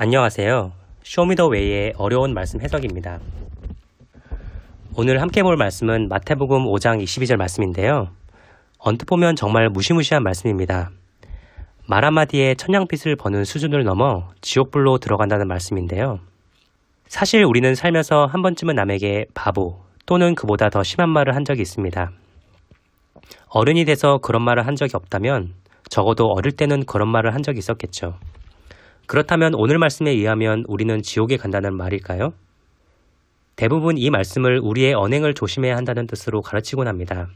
안녕하세요. 쇼미더웨이의 어려운 말씀 해석입니다. 오늘 함께 볼 말씀은 마태복음 5장 22절 말씀인데요. 언뜻 보면 정말 무시무시한 말씀입니다. 말 한마디에 천냥빚을 버는 수준을 넘어 지옥불로 들어간다는 말씀인데요. 사실 우리는 살면서 한 번쯤은 남에게 바보 또는 그보다 더 심한 말을 한 적이 있습니다. 어른이 돼서 그런 말을 한 적이 없다면 적어도 어릴 때는 그런 말을 한 적이 있었겠죠. 그렇다면 오늘 말씀에 의하면 우리는 지옥에 간다는 말일까요? 대부분 이 말씀을 우리의 언행을 조심해야 한다는 뜻으로 가르치곤 합니다.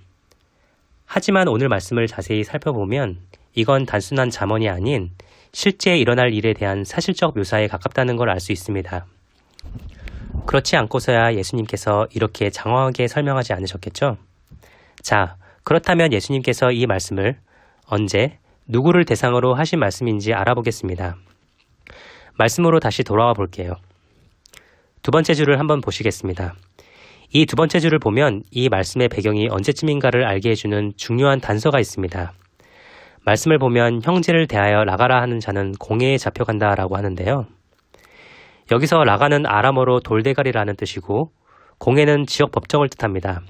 하지만 오늘 말씀을 자세히 살펴보면 이건 단순한 잠언이 아닌 실제 일어날 일에 대한 사실적 묘사에 가깝다는 걸 알 수 있습니다. 그렇지 않고서야 예수님께서 이렇게 장황하게 설명하지 않으셨겠죠? 자, 그렇다면 예수님께서 이 말씀을 언제, 누구를 대상으로 하신 말씀인지 알아보겠습니다. 말씀으로 다시 돌아와 볼게요. 두 번째 줄을 한번 보시겠습니다. 이 두 번째 줄을 보면 이 말씀의 배경이 언제쯤인가를 알게 해주는 중요한 단서가 있습니다. 말씀을 보면 형제를 대하여 라가라 하는 자는 공회에 잡혀간다 라고 하는데요. 여기서 라가는 아람어로 돌대가리라는 뜻이고 공회는 지역 법정을 뜻합니다.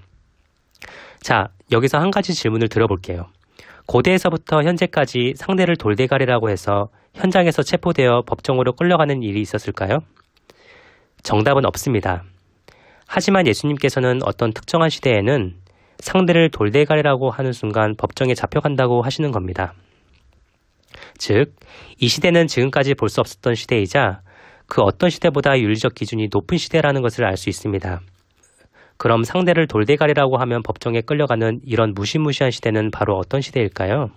자, 여기서 한 가지 질문을 들어볼게요. 고대에서부터 현재까지 상대를 돌대가리라고 해서 현장에서 체포되어 법정으로 끌려가는 일이 있었을까요? 정답은 없습니다. 하지만 예수님께서는 어떤 특정한 시대에는 상대를 돌대가리라고 하는 순간 법정에 잡혀간다고 하시는 겁니다. 즉, 이 시대는 지금까지 볼 수 없었던 시대이자 그 어떤 시대보다 윤리적 기준이 높은 시대라는 것을 알 수 있습니다. 그럼 상대를 돌대가리라고 하면 법정에 끌려가는 이런 무시무시한 시대는 바로 어떤 시대일까요?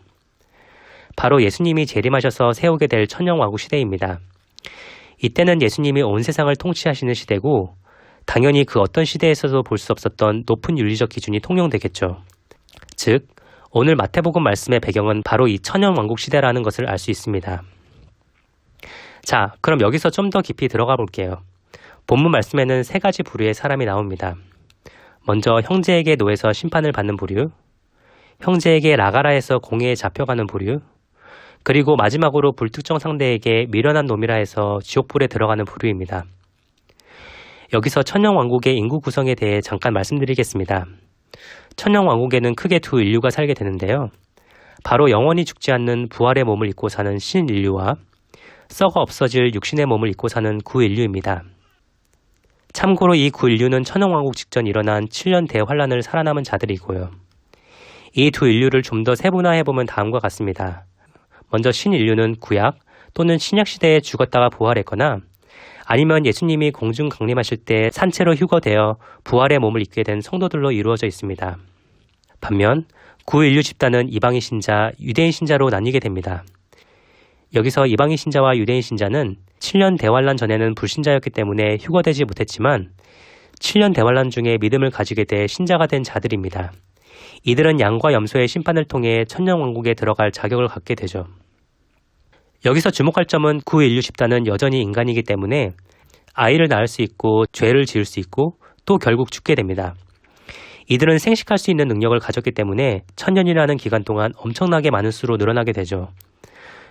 바로 예수님이 재림하셔서 세우게 될 천년왕국 시대입니다. 이때는 예수님이 온 세상을 통치하시는 시대고 당연히 그 어떤 시대에서도 볼 수 없었던 높은 윤리적 기준이 통용되겠죠. 즉, 오늘 마태복음 말씀의 배경은 바로 이 천년왕국 시대라는 것을 알 수 있습니다. 자, 그럼 여기서 좀 더 깊이 들어가 볼게요. 본문 말씀에는 세 가지 부류의 사람이 나옵니다. 먼저 형제에게 노해서 심판을 받는 부류, 형제에게 라가라에서 공회에 잡혀가는 부류, 그리고 마지막으로 불특정 상대에게 미련한 놈이라 해서 지옥불에 들어가는 부류입니다. 여기서 천년왕국의 인구 구성에 대해 잠깐 말씀드리겠습니다. 천년왕국에는 크게 두 인류가 살게 되는데요. 바로 영원히 죽지 않는 부활의 몸을 입고 사는 신인류와 썩어 없어질 육신의 몸을 입고 사는 구인류입니다. 참고로 이 구인류는 천년왕국 직전 일어난 7년 대환란을 살아남은 자들이고요. 이 두 인류를 좀 더 세분화해보면 다음과 같습니다. 먼저 신인류는 구약 또는 신약시대에 죽었다가 부활했거나 아니면 예수님이 공중 강림하실 때 산채로 휴거되어 부활의 몸을 입게 된 성도들로 이루어져 있습니다. 반면 구인류 집단은 이방인 신자, 유대인 신자로 나뉘게 됩니다. 여기서 이방인 신자와 유대인 신자는 7년 대환란 전에는 불신자였기 때문에 휴거되지 못했지만 7년 대환란 중에 믿음을 가지게 돼 신자가 된 자들입니다. 이들은 양과 염소의 심판을 통해 천년왕국에 들어갈 자격을 갖게 되죠. 여기서 주목할 점은 구인류 집단은 여전히 인간이기 때문에 아이를 낳을 수 있고 죄를 지을 수 있고 또 결국 죽게 됩니다. 이들은 생식할 수 있는 능력을 가졌기 때문에 천년이라는 기간 동안 엄청나게 많은 수로 늘어나게 되죠.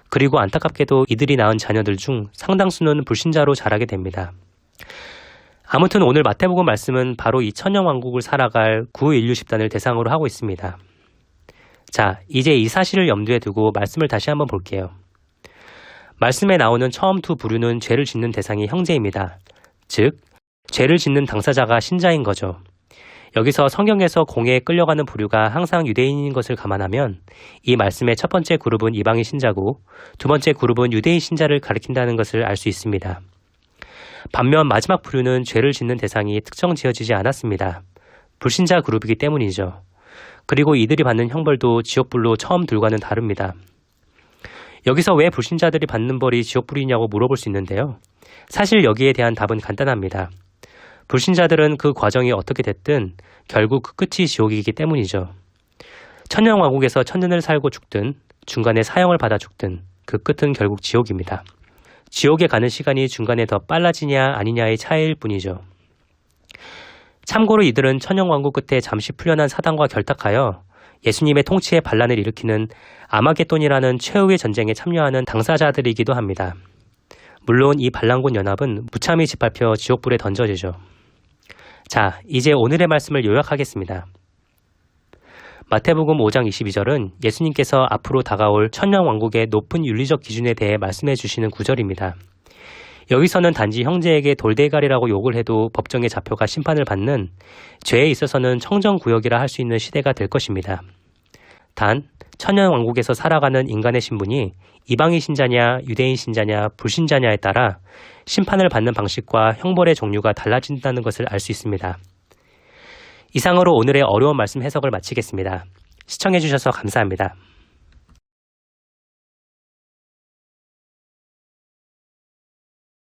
그리고 안타깝게도 이들이 낳은 자녀들 중 상당수는 불신자로 자라게 됩니다. 아무튼 오늘 마태복음 말씀은 바로 이 천년왕국을 살아갈 구인류 집단을 대상으로 하고 있습니다. 자, 이제 이 사실을 염두에 두고 말씀을 다시 한번 볼게요. 말씀에 나오는 처음 두 부류는 죄를 짓는 대상이 형제입니다. 즉, 죄를 짓는 당사자가 신자인 거죠. 여기서 성경에서 공회에 끌려가는 부류가 항상 유대인인 것을 감안하면 이 말씀의 첫 번째 그룹은 이방인 신자고 두 번째 그룹은 유대인 신자를 가리킨다는 것을 알 수 있습니다. 반면 마지막 부류는 죄를 짓는 대상이 특정 지어지지 않았습니다. 불신자 그룹이기 때문이죠. 그리고 이들이 받는 형벌도 지옥불로 처음 둘과는 다릅니다. 여기서 왜 불신자들이 받는 벌이 지옥불이냐고 물어볼 수 있는데요. 사실 여기에 대한 답은 간단합니다. 불신자들은 그 과정이 어떻게 됐든 결국 그 끝이 지옥이기 때문이죠. 천년왕국에서 천년을 살고 죽든 중간에 사형을 받아 죽든 그 끝은 결국 지옥입니다. 지옥에 가는 시간이 중간에 더 빨라지냐 아니냐의 차이일 뿐이죠. 참고로 이들은 천년왕국 끝에 잠시 풀려난 사단과 결탁하여 예수님의 통치에 반란을 일으키는 아마겟돈이라는 최후의 전쟁에 참여하는 당사자들이기도 합니다. 물론 이 반란군 연합은 무참히 짓밟혀 지옥불에 던져지죠. 자, 이제 오늘의 말씀을 요약하겠습니다. 마태복음 5장 22절은 예수님께서 앞으로 다가올 천년왕국의 높은 윤리적 기준에 대해 말씀해 주시는 구절입니다. 여기서는 단지 형제에게 돌대가리라고 욕을 해도 법정에 잡혀가 심판을 받는 죄에 있어서는 청정구역이라 할 수 있는 시대가 될 것입니다. 단, 천년왕국에서 살아가는 인간의 신분이 이방인 신자냐, 유대인 신자냐, 불신자냐에 따라 심판을 받는 방식과 형벌의 종류가 달라진다는 것을 알 수 있습니다. 이상으로 오늘의 어려운 말씀 해석을 마치겠습니다. 시청해주셔서 감사합니다.